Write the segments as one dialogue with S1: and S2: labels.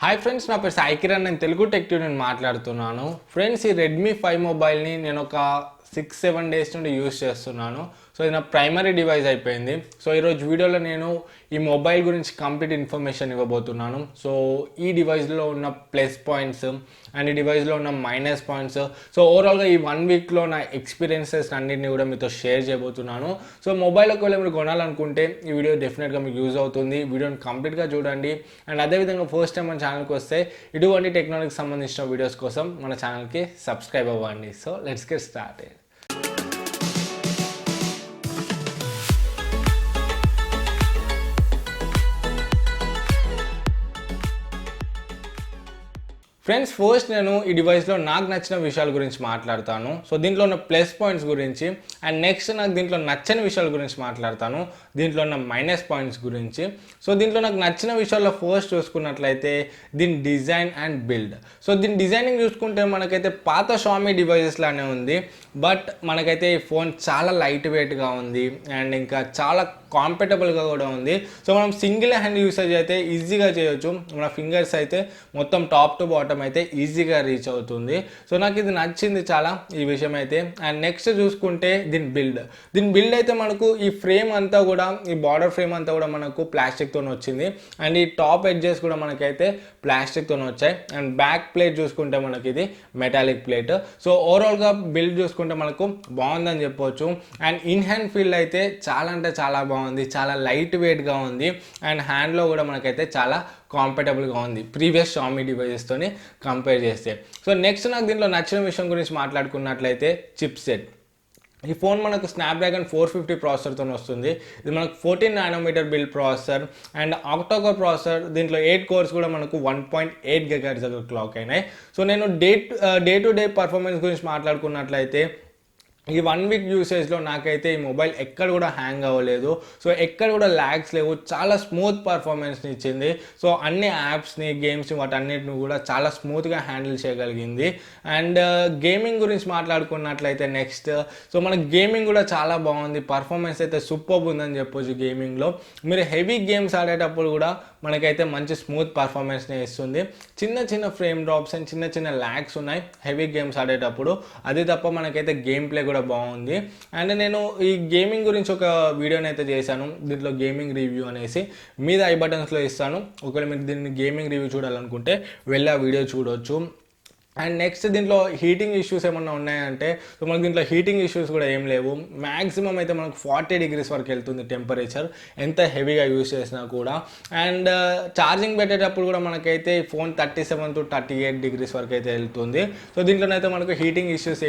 S1: Hi friends, నా పేరు సాయి కిరణ్. నేను తెలుగు టెక్ ట్యూన్ నేను మాట్లాడుతున్నాను. ఫ్రెండ్స్, ఈ రెడ్మీ 5 మొబైల్ని నేను ఒక 6-7 డేస్ నుండి యూస్ చేస్తున్నాను. సో ఇది నా ప్రైమరీ డివైస్ అయిపోయింది. సో ఈరోజు వీడియోలో నేను ఈ మొబైల్ గురించి కంప్లీట్ ఇన్ఫర్మేషన్ ఇవ్వబోతున్నాను. సో ఈ డివైస్లో ఉన్న ప్లస్ పాయింట్స్ అండ్ ఈ డివైస్లో ఉన్న మైనస్ పాయింట్స్, సో ఓవరాల్గా ఈ 1 వీక్లో నా ఎక్స్పీరియన్సెస్ అన్నింటినీ కూడా మీతో షేర్ చేయబోతున్నాను. సో మొబైల్ ఒకవేళ మీరు కొనాలనుకుంటే ఈ వీడియో డెఫినెట్గా మీకు యూజ్ అవుతుంది. వీడియోని కంప్లీట్గా చూడండి. అండ్ అదేవిధంగా ఫస్ట్ టైం మన ఛానల్కి వస్తే ఇటువంటి టెక్నాలజీకి సంబంధించిన వీడియోస్ కోసం మన ఛానల్కి సబ్స్క్రైబ్ అవ్వండి. So let's get started. Friends, first నేను ఈ డివైస్లో నాకు నచ్చిన విషయాల గురించి మాట్లాడతాను. సో దీంట్లో ఉన్న ప్లస్ పాయింట్స్ గురించి, అండ్ నెక్స్ట్ నాకు దీంట్లో నచ్చని విషయాల గురించి మాట్లాడతాను, దీంట్లో ఉన్న మైనస్ పాయింట్స్ గురించి. సో దీంట్లో నాకు నచ్చిన విషయాల్లో ఫస్ట్ చూసుకున్నట్లయితే దీని డిజైన్ అండ్ బిల్డ్. సో దీని డిజైనింగ్ చూసుకుంటే మనకైతే పాత షామీ డివైజెస్ లానే ఉంది, బట్ మనకైతే ఈ ఫోన్ చాలా లైట్ వెయిట్గా ఉంది అండ్ ఇంకా చాలా కాంఫర్టబుల్గా కూడా ఉంది. సో మనం సింగిల్ హ్యాండ్ యూసేజ్ అయితే ఈజీగా చేయొచ్చు. మన ఫింగర్స్ అయితే మొత్తం టాప్ టు బాటమ్ అయితే ఈజీగా రీచ్ అవుతుంది. సో నాకు ఇది నచ్చింది చాలా ఈ విషయం అయితే. అండ్ నెక్స్ట్ చూసుకుంటే దీని బిల్డ్ అయితే మనకు ఈ ఫ్రేమ్ అంతా కూడా, ఈ బార్డర్ ఫ్రేమ్ అంతా కూడా మనకు ప్లాస్టిక్తో వచ్చింది. అండ్ ఈ టాప్ ఎడ్జెస్ కూడా మనకైతే ప్లాస్టిక్తో వచ్చాయి. అండ్ బ్యాక్ ప్లేట్ చూసుకుంటే మనకి ఇది మెటాలిక్ ప్లేట్. సో ఓవరాల్గా బిల్డ్ చూసుకుంటే మనకు బాగుందని చెప్పవచ్చు. అండ్ ఇన్ హ్యాండ్ ఫీల్ అయితే చాలా అంటే చాలా బాగుంది, చాలా లైట్ వెయిట్గా ఉంది. అండ్ హ్యాండ్లో కూడా మనకైతే చాలా కంఫర్టబుల్గా ఉంది ప్రీవియస్ షామీ డివైజెస్తోని కంపేర్ చేస్తే. సో నెక్స్ట్ నాకు దీంట్లో నచ్చిన విషయం గురించి మాట్లాడుకున్నట్లయితే చిప్ సెట్. ఈ ఫోన్ మనకు స్నాప్డ్రాగన్ 450 ప్రాసెసర్తో వస్తుంది. ఇది మనకు 14 nanometre build processor and octa-core processor. దీంట్లో 8 కోర్స్ కూడా మనకు 1.8 GHz క్లాక్ అయినాయి. సో నేను డే టు డే పర్ఫార్మెన్స్ గురించి మాట్లాడుకున్నట్లయితే ఈ 1 వీక్ యూసేజ్లో నాకైతే ఈ మొబైల్ ఎక్కడ కూడా హ్యాంగ్ అవ్వలేదు. సో ఎక్కడ కూడా ల్యాగ్స్ లేవు, చాలా స్మూత్ పర్ఫార్మెన్స్ని ఇచ్చింది. సో అన్ని యాప్స్ని, గేమ్స్ని, వాటన్నిటిని కూడా చాలా స్మూత్గా హ్యాండిల్ చేయగలిగింది. అండ్ గేమింగ్ గురించి మాట్లాడుకున్నట్లయితే నెక్స్ట్, సో మన గేమింగ్ కూడా చాలా బాగుంది. పర్ఫార్మెన్స్ అయితే సూపర్ ఉందని చెప్పొచ్చు. గేమింగ్లో మీరు హెవీ గేమ్స్ ఆడేటప్పుడు కూడా మనకైతే మంచి స్మూత్ పర్ఫార్మెన్స్ని ఇస్తుంది. చిన్న చిన్న ఫ్రేమ్ డ్రాప్స్ అండ్ చిన్న చిన్న ల్యాగ్స్ ఉన్నాయి హెవీ గేమ్స్ ఆడేటప్పుడు, అది తప్ప మనకైతే గేమ్ ప్లే కూడా బాగుంది. అండ్ నేను ఈ గేమింగ్ గురించి ఒక వీడియోని అయితే చేశాను. దీంట్లో గేమింగ్ రివ్యూ అనేసి మీద ఐ బటన్స్లో ఇస్తాను. ఒకవేళ మీరు దీన్ని గేమింగ్ రివ్యూ చూడాలనుకుంటే వెళ్ళి ఆ వీడియో చూడొచ్చు. అండ్ నెక్స్ట్ దీంట్లో హీటింగ్ ఇష్యూస్ ఏమన్నా ఉన్నాయంటే, సో మనకు దీంట్లో హీటింగ్ ఇష్యూస్ కూడా ఏం లేవు. మ్యాక్సిమం అయితే మనకు 40 degrees వరకు వెళ్తుంది టెంపరేచర్, ఎంత హెవీగా యూస్ చేసినా కూడా. అండ్ ఛార్జింగ్ పెట్టేటప్పుడు కూడా మనకైతే ఫోన్ 37 to 38 degrees వరకు అయితే వెళ్తుంది. సో దీంట్లోనైతే మనకు హీటింగ్ ఇష్యూస్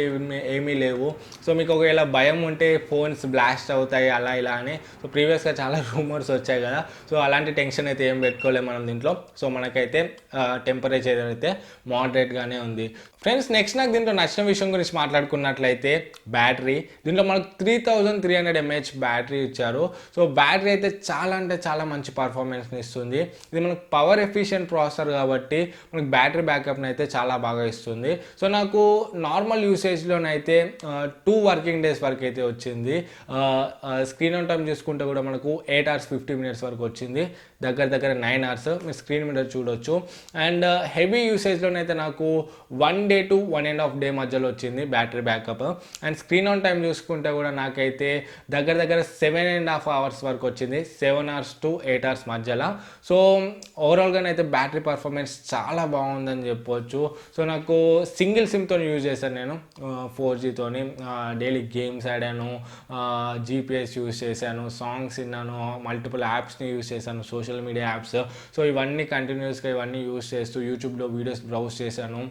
S1: ఏమీ లేవు. సో మీకు ఒకవేళ భయం ఉంటే ఫోన్స్ బ్లాస్ట్ అవుతాయి అలా ఇలా అని, సో ప్రీవియస్గా చాలా రూమర్స్ వచ్చాయి కదా, సో అలాంటి టెన్షన్ అయితే ఏం పెట్టుకోలేము మనం దీంట్లో. సో మనకైతే టెంపరేచర్ అయితే మోడరేట్గానే ఉంది. ఫ్రెండ్స్, నెక్స్ట్ నాకు దీంట్లో నచ్చిన విషయం గురించి మాట్లాడుకున్నట్లయితే బ్యాటరీ. దీంట్లో మనకు 3300 mAh బ్యాటరీ ఇచ్చారు. సో బ్యాటరీ అయితే చాలా అంటే చాలా మంచి పర్ఫార్మెన్స్ని ఇస్తుంది. ఇది మనకు పవర్ ఎఫిషియెంట్ ప్రాసెసర్ కాబట్టి మనకు బ్యాటరీ బ్యాకప్ని అయితే చాలా బాగా ఇస్తుంది. సో నాకు నార్మల్ యూసేజ్లోనైతే 2 వర్కింగ్ డేస్ వరకు అయితే వచ్చింది. స్క్రీన్ ఆన్ టైం చూసుకుంటే కూడా మనకు 8 hours 50 minutes వరకు వచ్చింది, దగ్గర 9 hours మీరు స్క్రీన్ మీద చూడొచ్చు. అండ్ హెవీ యూసేజ్లోనైతే నాకు 1 day to 1.5 day మధ్యలో వచ్చింది battery backup. And screen on time చూసుకుంటే కూడా నాకైతే దగ్గర 7.5 hours వరకు వచ్చింది, 7 hours to 8 hours మధ్యలో. సో ఓవరాల్గానైతే బ్యాటరీ పర్ఫార్మెన్స్ చాలా బాగుందని చెప్పవచ్చు. సో నాకు సింగిల్ సిమ్తో యూజ్ చేశాను నేను 4Gతోని. డైలీ గేమ్స్ ఆడాను, GPS యూజ్ చేశాను, సాంగ్స్ విన్నాను, మల్టిపుల్ యాప్స్ని యూజ్ చేశాను, సోషల్ మీడియా యాప్స్. సో ఇవన్నీ కంటిన్యూస్గా ఇవన్నీ యూజ్ చేస్తూ యూట్యూబ్లో వీడియోస్ బ్రౌజ్ చేశాను.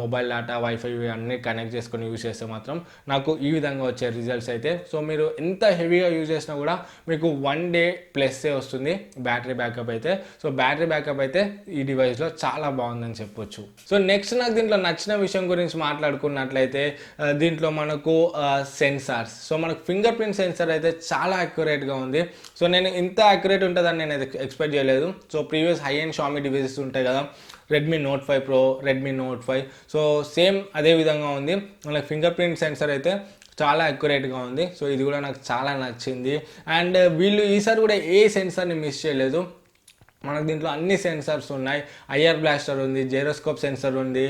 S1: మొబైల్ డేటా, వైఫై అన్నీ కనెక్ట్ చేసుకొని యూజ్ చేస్తే మాత్రం నాకు ఈ విధంగా వచ్చే రిజల్ట్స్ అయితే. సో మీరు ఎంత హెవీగా యూజ్ చేసినా కూడా మీకు 1 day ప్లస్సే వస్తుంది బ్యాటరీ బ్యాకప్ అయితే. సో బ్యాటరీ బ్యాకప్ అయితే ఈ డివైస్లో చాలా బాగుందని చెప్పొచ్చు. సో నెక్స్ట్ నాకు దీంట్లో నచ్చిన విషయం గురించి మాట్లాడుకున్నట్లయితే దీంట్లో మనకు సెన్సార్స్. సో మనకు ఫింగర్ ప్రింట్ సెన్సర్ అయితే చాలా అక్యురేట్గా ఉంది. సో నేను ఇంత అక్యురేట్ ఉంటుందని నేను ఎక్స్పెక్ట్ చేయలేదు. సో ప్రీవియస్ హై అండ్ షామీ డివైసెస్ ఉంటాయి కదా, Redmi note 5 Pro, Redmi note 5, so same అదే విధంగా ఉంది. మనకి ఫింగర్ ప్రింట్ సెన్సర్ అయితే చాలా అక్యురేట్గా ఉంది. సో ఇది కూడా నాకు చాలా నచ్చింది. అండ్ వీళ్ళు ఈసారి కూడా ఏ సెన్సర్ని మిస్ చేయలేదు. మనకు దీంట్లో అన్ని సెన్సర్స్ ఉన్నాయి. ఐఆర్ బ్లాస్టర్ ఉంది, జైరోస్కోప్ సెన్సర్ ఉంది,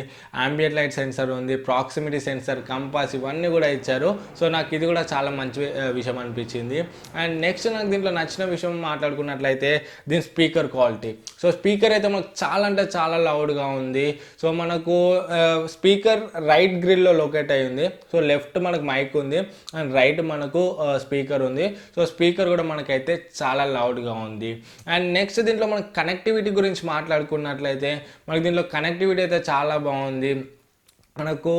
S1: అంబియంట్ లైట్ సెన్సర్ ఉంది, ప్రాక్సిమిటీ సెన్సర్, కంపాస్ ఇవన్నీ కూడా ఇచ్చారు. సో నాకు ఇది కూడా చాలా మంచి విషయం అనిపించింది. అండ్ నెక్స్ట్ నాకు దీంట్లో నచ్చిన విషయం మాట్లాడుకున్నట్లయితే దీని స్పీకర్ క్వాలిటీ. సో స్పీకర్ అయితే మనకు చాలా అంటే చాలా లౌడ్గా ఉంది. సో మనకు స్పీకర్ రైట్ గ్రిల్లో లొకేట్ అయ్యి ఉంది. సో లెఫ్ట్ మనకు మైక్ ఉంది అండ్ రైట్ మనకు స్పీకర్ ఉంది. సో స్పీకర్ కూడా మనకైతే చాలా లౌడ్గా ఉంది. అండ్ నెక్స్ట్ దీంట్లో కనెక్టివిటీ గురించి మాట్లాడుకున్నట్లయితే మనకి దీంట్లో కనెక్టివిటీ అయితే చాలా బాగుంది. మనకు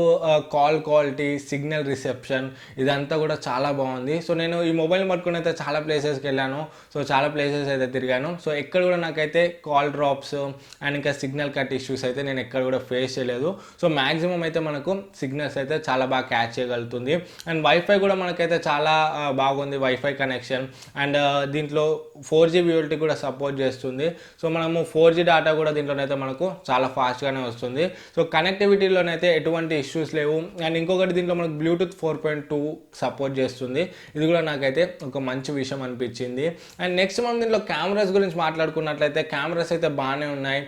S1: కాల్ క్వాలిటీ, సిగ్నల్ రిసెప్షన్ ఇదంతా కూడా చాలా బాగుంది. సో నేను ఈ మొబైల్ పట్టుకుని అయితే చాలా ప్లేసెస్కి వెళ్ళాను. సో చాలా ప్లేసెస్ అయితే తిరిగాను. సో ఎక్కడ కూడా నాకైతే కాల్ డ్రాప్స్ అండ్ ఇంకా సిగ్నల్ కట్ ఇష్యూస్ అయితే నేను ఎక్కడ కూడా ఫేస్ చేయలేదు. సో మ్యాక్సిమం అయితే మనకు సిగ్నల్స్ అయితే చాలా బాగా క్యాచ్ చేయగలుగుతుంది. అండ్ వైఫై కూడా మనకైతే చాలా బాగుంది, వైఫై కనెక్షన్. అండ్ దీంట్లో 4G VLT కూడా సపోర్ట్ చేస్తుంది. సో మనము 4G డేటా కూడా దీంట్లోనైతే మనకు చాలా ఫాస్ట్గానే వస్తుంది. సో కనెక్టివిటీలోనైతే ఎటువంటి ఇష్యూస్ లేవు. అండ్ ఇంకొకటి దీంట్లో మనకు బ్లూటూత్ 4.2 సపోర్ట్ చేస్తుంది. ఇది కూడా నాకైతే ఒక మంచి విషయం అనిపించింది. అండ్ నెక్స్ట్ మనం దీంట్లో కెమెరాస్ గురించి మాట్లాడుకున్నట్లయితే కెమెరాస్ అయితే బాగానే ఉన్నాయి.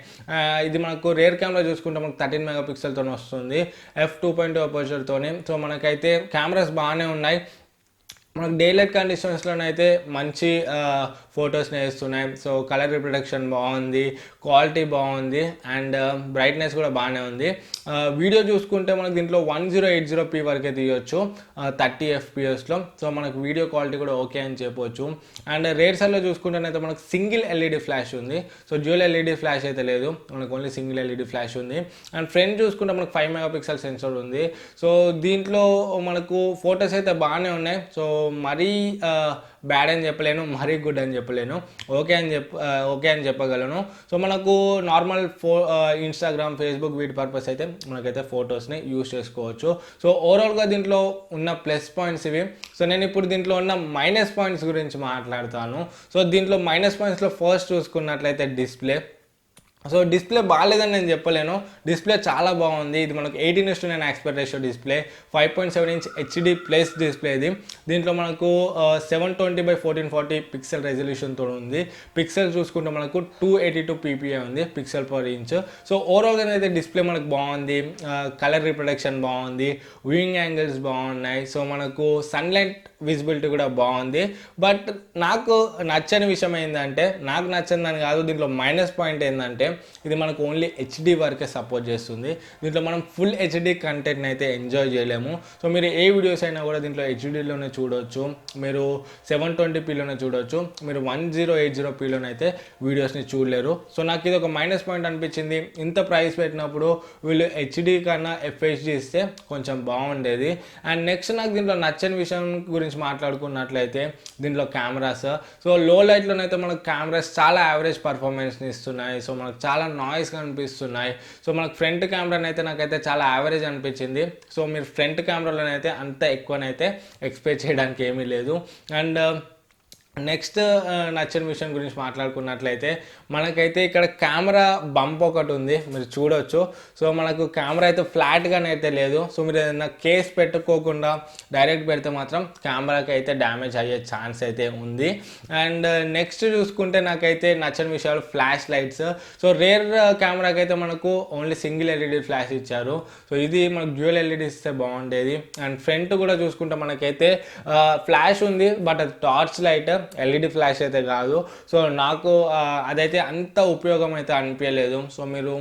S1: ఇది మనకు రేర్ కెమెరా చూసుకుంటే మనకు 13 మెగాపిక్సెల్తో వస్తుంది, f2.2 అపర్చర్తోనే. సో మనకైతే కెమెరాస్ బాగానే ఉన్నాయి. మనకు డే లైట్ కండిషన్స్లోనైతే మంచి ఫొటోస్ని వేస్తున్నాయి. సో కలర్ రిప్రొడక్షన్ బాగుంది, క్వాలిటీ బాగుంది అండ్ బ్రైట్నెస్ కూడా బాగానే ఉంది. వీడియో చూసుకుంటే మనకు దీంట్లో 1080p వరకే తీయొచ్చు 30 fpsలో. సో మనకు వీడియో క్వాలిటీ కూడా ఓకే అని చెప్పొచ్చు. అండ్ రేర్ సైడ్లో చూసుకుంటేనైతే మనకు సింగిల్ ఎల్ఈడి ఫ్లాష్ ఉంది. సో డ్యూయల్ ఎల్ఈడి ఫ్లాష్ అయితే లేదు, మనకు ఓన్లీ సింగిల్ ఎల్ఈడి ఫ్లాష్ ఉంది. అండ్ ఫ్రంట్ చూసుకుంటే మనకు 5 మెగాపిక్సెల్ సెన్సర్ ఉంది. సో దీంట్లో మనకు ఫొటోస్ అయితే బాగానే ఉన్నాయి. సో మరీ బ్యాడ్ అని చెప్పలేను, మరీ గుడ్ అని చెప్పలేను, ఓకే అని చెప్పగలను. సో మనకు నార్మల్ ఇన్స్టాగ్రామ్, ఫేస్బుక్ వీటి పర్పస్ అయితే మనకైతే ఫొటోస్ని యూజ్ చేసుకోవచ్చు. సో ఓవరాల్గా దీంట్లో ఉన్న ప్లస్ పాయింట్స్ ఇవి. సో నేను ఇప్పుడు దీంట్లో ఉన్న మైనస్ పాయింట్స్ గురించి మాట్లాడతాను. సో దీంట్లో మైనస్ పాయింట్స్లో ఫస్ట్ చూసుకున్నట్లయితే డిస్ప్లే. సో డిస్ప్లే బాగాలేదని నేను చెప్పలేను, డిస్ప్లే చాలా బాగుంది. ఇది మనకు 18:9 aspect ratio display, 5.7 inch HD plus display. ఇది దీంట్లో మనకు 720x1440 పిక్సెల్ రెజల్యూషన్తో ఉంది. పిక్సెల్ చూసుకుంటే మనకు 282 ppi ఉంది పిక్సెల్ పర్ ఇంచ్. సో ఓవరాల్గా అయితే డిస్ప్లే మనకు బాగుంది, కలర్ రిప్రొడక్షన్ బాగుంది, వ్యూయింగ్ యాంగిల్స్ బాగున్నాయి. సో మనకు సన్లైట్ విజిబిలిటీ కూడా బాగుంది. బట్ నాకు నచ్చని విషయం ఏంటంటే, నాకు నచ్చని కాదు, దీంట్లో మైనస్ పాయింట్ ఏంటంటే ఇది మనకు ఓన్లీ HD వరకే సపోర్ట్ చేస్తుంది. దీంట్లో మనం ఫుల్ HD కంటెంట్ని అయితే ఎంజాయ్ చేయలేము. సో మీరు ఏ వీడియోస్ అయినా కూడా దీంట్లో HDలోనే చూడవచ్చు, మీరు 720pలోనే చూడవచ్చు, మీరు 1080pలోనైతే వీడియోస్ని చూడలేరు. సో నాకు ఇది ఒక మైనస్ పాయింట్ అనిపించింది. ఇంత ప్రైస్ పెట్టినప్పుడు వీళ్ళు HD కన్నా FHD ఇస్తే కొంచెం బాగుండేది. అండ్ నెక్స్ట్ నాకు దీంట్లో నచ్చని విషయం గురించి మాట్లాడుకున్నట్లయితే దీంట్లో కెమెరాస్. సో లో లైట్లోనైతే మనకు కెమెరాస్ చాలా యావరేజ్ పర్ఫార్మెన్స్ని ఇస్తున్నాయి. సో మనకు చాలా నాయిస్ కనిపిస్తున్నాయి. సో మనకు ఫ్రంట్ కెమెరానైతే నాకైతే చాలా యావరేజ్ అనిపించింది. సో మీరు ఫ్రంట్ కెమెరాలోనైతే అంత ఎక్కువనైతే ఎక్స్పెక్ట్ చేయడానికి ఏమీ లేదు. అండ్ నెక్స్ట్ నచ్చని విషయం గురించి మాట్లాడుకున్నట్లయితే మనకైతే ఇక్కడ కెమెరా బంప్ ఒకటి ఉంది, మీరు చూడవచ్చు. సో మనకు కెమెరా అయితే ఫ్లాట్గానే అయితే లేదు. సో మీరు ఏదైనా కేస్ పెట్టుకోకుండా డైరెక్ట్ పెడితే మాత్రం కెమెరాకి అయితే డ్యామేజ్ అయ్యే ఛాన్స్ అయితే ఉంది. అండ్ నెక్స్ట్ చూసుకుంటే నాకైతే నచ్చని విషయాలు ఫ్లాష్ లైట్స్. సో రేర్ కెమెరాకి అయితే మనకు ఓన్లీ సింగిల్ LED ఫ్లాష్ ఇచ్చారు. సో ఇది మనకు డ్యూయల్ LED ఇస్తే బాగుండేది. అండ్ ఫ్రంట్ కూడా చూసుకుంటే మనకైతే ఫ్లాష్ ఉంది, బట్ అది టార్చ్ లైట్, LED ఫ్లాష్ అయితే కాదు. సో నాకు అదైతే అంత ఉపయోగం అయితే అనిపించలేదు. సో మీరు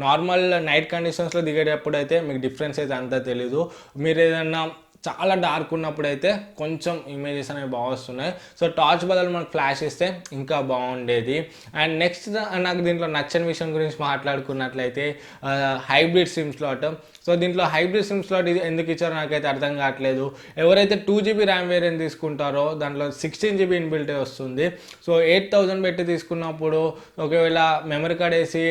S1: నార్మల్ నైట్ కండిషన్స్లో దిగేటప్పుడు అయితే మీకు డిఫరెన్స్ అయితే అంతా తెలీదు. మీరు ఏదన్నా చాలా డార్క్ ఉన్నప్పుడు అయితే కొంచెం ఇమేజెస్ అనేవి బాగా వస్తున్నాయి. సో టార్చ్ బదులు మనకు ఫ్లాష్ ఇస్తే ఇంకా బాగుండేది. అండ్ నెక్స్ట్ నాకు దీంట్లో నచ్చని విషయం గురించి మాట్లాడుకున్నట్లయితే హైబ్రిడ్ సిమ్ స్లాట్. సో దీంట్లో హైబ్రిడ్ సిమ్ స్లాట్ ఇది ఎందుకు ఇచ్చారో నాకైతే అర్థం కావట్లేదు. ఎవరైతే 2GB ర్యామ్ వేరియంట్ తీసుకుంటారో దాంట్లో 16GB ఇన్బిల్టే వస్తుంది. సో 8000 పెట్టి తీసుకున్నప్పుడు ఒకవేళ మెమరీ కార్డ్ వేసి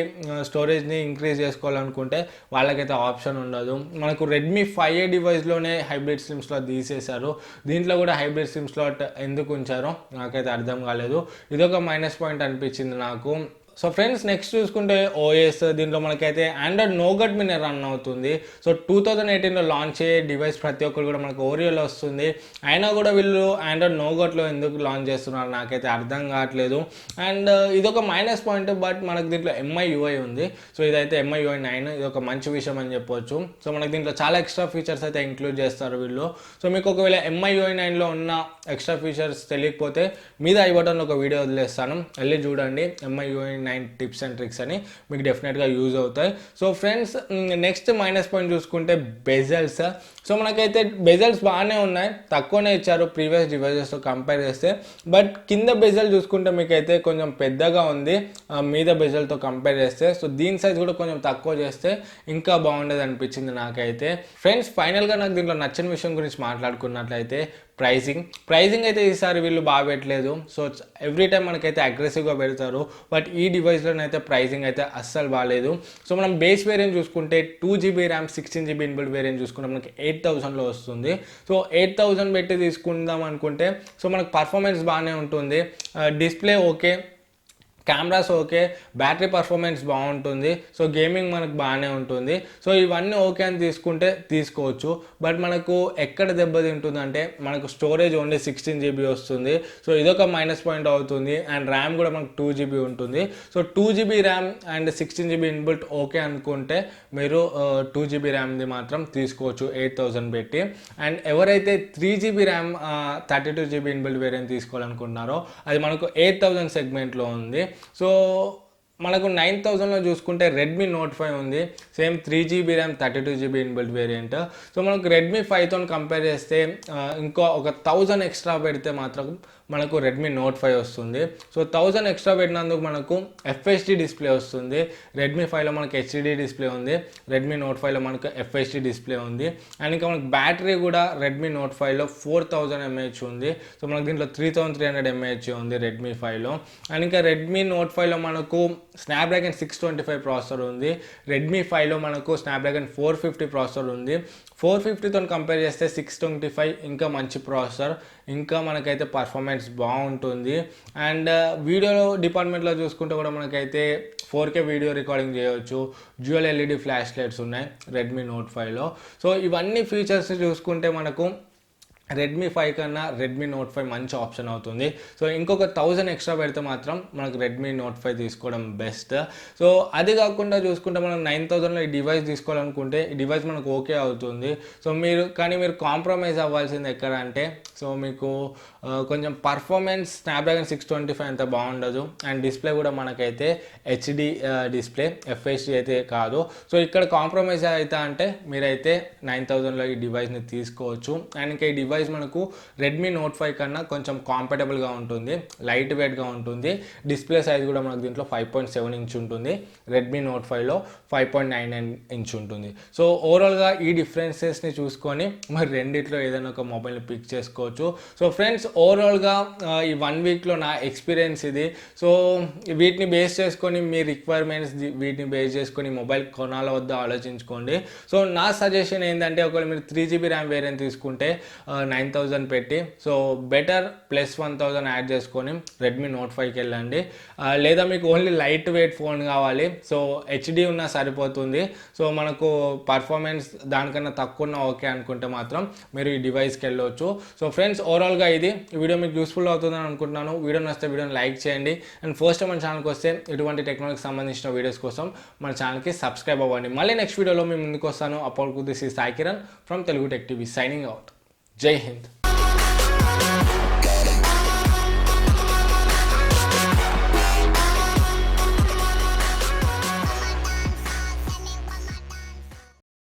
S1: స్టోరేజ్ని ఇంక్రీజ్ చేసుకోవాలనుకుంటే వాళ్ళకైతే ఆప్షన్ ఉండదు. మనకు Redmi 5A డివైస్లోనే హైబ్రిడ్ సిమ్ స్లాట్ తీసేశారు. దీంట్లో కూడా హైబ్రిడ్ సిమ్ స్లాట్ ఎందుకు ఉంచారో నాకైతే అర్థం కాలేదు. ఇదొక మైనస్ పాయింట్ అనిపించింది నాకు. సో ఫ్రెండ్స్ నెక్స్ట్ చూసుకుంటే ఓఎస్ దీంట్లో మనకైతే ఆండ్రాయిడ్ నోగట్ మీద రన్ అవుతుంది. సో 2018లో లాంచ్ అయ్యే డివైస్ ప్రతి ఒక్కరు కూడా మనకు ఓరియోలో వస్తుంది. అయినా కూడా వీళ్ళు ఆండ్రాయిడ్ నోగట్లో ఎందుకు లాంచ్ చేస్తున్నారు నాకైతే అర్థం కావట్లేదు. అండ్ ఇదొక మైనస్ పాయింట్, బట్ మనకు దీంట్లో ఎంఐ యూఐ ఉంది. సో ఇదైతే ఎంఐ యూఐ 9, ఇది ఒక మంచి విషయం అని చెప్పొచ్చు. సో మనకు దీంట్లో చాలా ఎక్స్ట్రా ఫీచర్స్ అయితే ఇంక్లూడ్ చేస్తారు వీళ్ళు. సో మీకు ఒకవేళ ఎంఐ యూఐ 9లో ఉన్న ఎక్స్ట్రా ఫీచర్స్ తెలియకపోతే మీద ఐ బటన్లో ఒక వీడియో వదిలేస్తాను, వెళ్ళి చూడండి. MI UI 9 tips and tricks అని మీకు డెఫినెట్గా యూజ్ అవుతాయి. So friends next minus point చూసుకుంటే బెజల్స్. సో మనకైతే బెజల్స్ బాగానే ఉన్నాయి, తక్కువనే ఇచ్చారు ప్రీవియస్ డివైజెస్తో కంపేర్ చేస్తే. బట్ కింద బెజల్ చూసుకుంటే మీకైతే కొంచెం పెద్దగా ఉంది మీద బెజల్తో కంపేర్ చేస్తే. సో దీని సైజ్ కూడా కొంచెం తక్కువ చేస్తే ఇంకా బాగుండేది అనిపించింది నాకైతే. ఫ్రెండ్స్ ఫైనల్గా నాకు దీంట్లో నచ్చిన విషయం గురించి మాట్లాడుకున్నట్లయితే ప్రైజింగ్ అయితే ఈసారి వీళ్ళు బాగా పెట్టలేదు. సో ఎవ్రీ టైం మనకైతే అగ్రెసివ్గా పెడతారు, బట్ ఈ డివైస్లోనైతే ప్రైజింగ్ అయితే అస్సలు బాగాలేదు. సో మనం బేస్ వేరియంట్ చూసుకుంటే 2GB RAM 16GB inbuilt variant చూసుకుంటే మనకి 8000లో వస్తుంది. సో 8000 పెట్టి తీసుకుందాం అనుకుంటే సో మనకు పర్ఫార్మెన్స్ బాగానే ఉంటుంది, display okay, cameras okay, battery performance బాగుంటుంది, సో గేమింగ్ మనకు బాగానే ఉంటుంది. సో ఇవన్నీ ఓకే అని తీసుకుంటే తీసుకోవచ్చు. బట్ మనకు ఎక్కడ దెబ్బతింటుంది అంటే మనకు స్టోరేజ్ ఓన్లీ 16GB వస్తుంది. సో ఇదొక మైనస్ పాయింట్ అవుతుంది. అండ్ ర్యామ్ కూడా మనకు 2GB ఉంటుంది. So 2GB RAM and 16GB inbuilt okay అనుకుంటే మీరు 2GB ర్యామ్ది మాత్రం తీసుకోవచ్చు 8000 పెట్టి. అండ్ ఎవరైతే 3GB RAM 32GB inbuilt variant తీసుకోవాలనుకుంటున్నారో అది మనకు 8000 సెగ్మెంట్లో ఉంది. సో మనకు 9000లో చూసుకుంటే రెడ్మీ నోట్ 5 ఉంది, same 3GB RAM 32GB inbuilt variant. So మనకు రెడ్మీ 5తో కంపేర్ చేస్తే ఇంకో ఒక 1000 ఎక్స్ట్రా పెడితే మాత్రం మనకు రెడ్మీ నోట్ 5 వస్తుంది. సో 1000 ఎక్స్ట్రా పెట్టినందుకు మనకు ఎఫ్హెచ్డి డిస్ప్లే వస్తుంది. రెడ్మీ 5లో మనకు హెచ్డి డిస్ప్లే ఉంది, రెడ్మీ నోట్ 5లో మనకు ఎఫ్హెచ్డి డిస్ప్లే ఉంది. అండ్ ఇంకా మనకు బ్యాటరీ కూడా రెడ్మీ నోట్ 5లో 4000 mAh ఉంది. సో మనకు దీంట్లో 3300 mAh ఉంది రెడ్మీ 5లో. అండ్ ఇంకా రెడ్మీ నోట్ 5లో మనకు స్నాప్డ్రాగన్ 625 ప్రాసెసర్ ఉంది, రెడ్మీ 5లో మనకు స్నాప్డ్రాగన్ 450 ప్రాసెసర్ ఉంది. 450తో కంపేర్ చేస్తే 625 ఇంకా మంచి ప్రాసెసర్, ఇంకా మనకైతే పర్ఫార్మెన్స్ బాగుంటుంది. అండ్ వీడియో డిపార్ట్మెంట్లో చూసుకుంటే కూడా మనకైతే 4K వీడియో రికార్డింగ్ చేయవచ్చు, డ్యూయల్ ఎల్ఈడి ఫ్లాష్ లైట్స్ ఉన్నాయి రెడ్మీ నోట్ 5లో. సో ఇవన్నీ ఫీచర్స్ చూసుకుంటే మనకు రెడ్మీ 5 కన్నా రెడ్మీ నోట్ 5 మంచి ఆప్షన్ అవుతుంది. సో ఇంకొక 1000 ఎక్స్ట్రా పెడితే మాత్రం మనకు రెడ్మీ నోట్ 5 తీసుకోవడం బెస్ట్. సో అది కాకుండా చూసుకుంటే మనం 9000లో ఈ డివైస్ తీసుకోవాలనుకుంటే ఈ డివైస్ మనకు ఓకే అవుతుంది. సో మీరు కాంప్రమైజ్ అవ్వాల్సింది ఎక్కడ అంటే సో మీకు కొంచెం పర్ఫార్మెన్స్ స్నాప్డ్రాగన్ 625 అంత బాగుండదు. అండ్ డిస్ప్లే కూడా మనకైతే హెచ్డి డిస్ప్లే, ఎఫ్హెచ్డి అయితే కాదు. సో ఇక్కడ కాంప్రమైజ్ అవుతా అంటే మీరైతే 9000లో ఈ డివైస్ని తీసుకోవచ్చు. అండ్ ఇంకా ఈ డివైస్ మనకు రెడ్మీ నోట్ 5 కన్నా కొంచెం కాంపాటబుల్గా ఉంటుంది, లైట్ వెయిట్గా ఉంటుంది. డిస్ప్లే సైజ్ కూడా మనకు దీంట్లో 5.7 ఇంచ్ ఉంటుంది, రెడ్మీ నోట్ 5లో 5.99 ఇంచ్ ఉంటుంది. సో ఓవరాల్గా ఈ డిఫరెన్సెస్ని చూసుకొని మరి రెండిట్లో ఏదైనా ఒక మొబైల్ని పిక్ చేసుకోవచ్చు. సో ఫ్రెండ్స్ ఓవరాల్గా ఈ 1 వీక్లో నా ఎక్స్పీరియన్స్ ఇది. సో వీటిని బేస్ చేసుకొని మీ రిక్వైర్మెంట్స్ వీటిని బేస్ చేసుకొని మొబైల్ కొనాల వద్ద ఆలోచించుకోండి. సో నా సజెషన్ ఏంటంటే ఒకవేళ మీరు 3GB ర్యామ్ వేరియంట్ తీసుకుంటే 9000 పెట్టి సో బెటర్ ప్లస్ 1000 యాడ్ చేసుకొని రెడ్మీ నోట్ 5కి వెళ్ళండి. లేదా మీకు ఓన్లీ లైట్ వెయిట్ ఫోన్ కావాలి, సో హెచ్డి ఉన్నా సరిపోతుంది, సో మనకు పర్ఫార్మెన్స్ దానికన్నా తక్కువ ఉన్నా ఓకే అనుకుంటే మాత్రం మీరు ఈ డివైస్కి వెళ్ళవచ్చు. సో ఫ్రెండ్స్ ఓవరాల్గా ఇది వీడియో మీకు యూస్ఫుల్ అవుతుందని అనుకుంటున్నాను. వీడియో నచ్చితే వీడియోని లైక్ చేయండి. అండ్ ఫస్ట్ టైం మన ఛానల్కి వస్తే ఇటువంటి టెక్నాలజీకి సంబంధించిన వీడియోస్ కోసం మన ఛానల్కి సబ్స్క్రైబ్ అవ్వండి. మళ్ళీ నెక్స్ట్ వీడియోలో మేము ముందుకు వస్తాను. అప్పుడు this is Sai Kiran from Telugu tech TV signing out. జై హింద్.